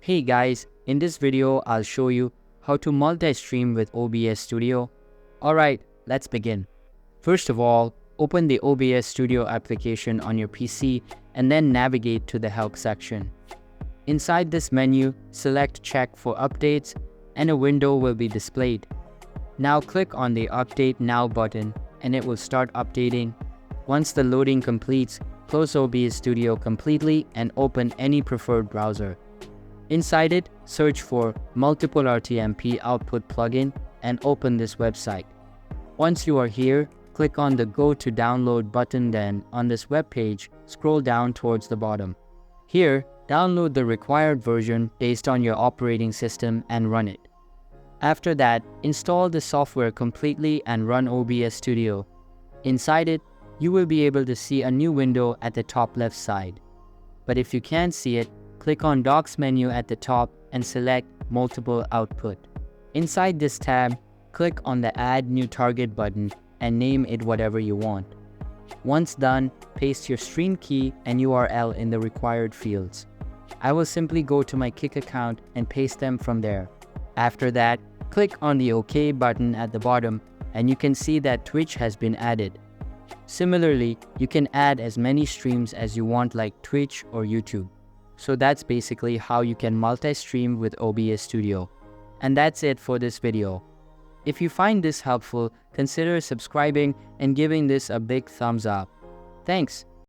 Hey guys, in this video I'll show you how to multi-stream with OBS Studio. Alright, let's begin. First of all, open the OBS Studio application on your PC and then navigate to the Help section. Inside this menu, select Check for Updates and a window will be displayed. Now click on the Update Now button and it will start updating. Once the loading completes, close OBS Studio completely and open any preferred browser. Inside it, search for Multiple RTMP Output plugin and open this website. Once you are here, click on the Go to Download button. Then, on this web page, scroll down towards the bottom. Here, download the required version based on your operating system and run it. After that, install the software completely and run OBS Studio. Inside it, you will be able to see a new window at the top left side. But if you can't see it, click on Docs menu at the top and select Multiple Output. Inside this tab, click on the Add New Target button and name it whatever you want. Once done, paste your stream key and URL in the required fields. I will simply go to my Kick account and paste them from there. After that, click on the OK button at the bottom and you can see that Twitch has been added. Similarly, you can add as many streams as you want like Twitch or YouTube. So that's basically how you can multi-stream with OBS Studio. And that's it for this video. If you find this helpful, consider subscribing and giving this a big thumbs up. Thanks.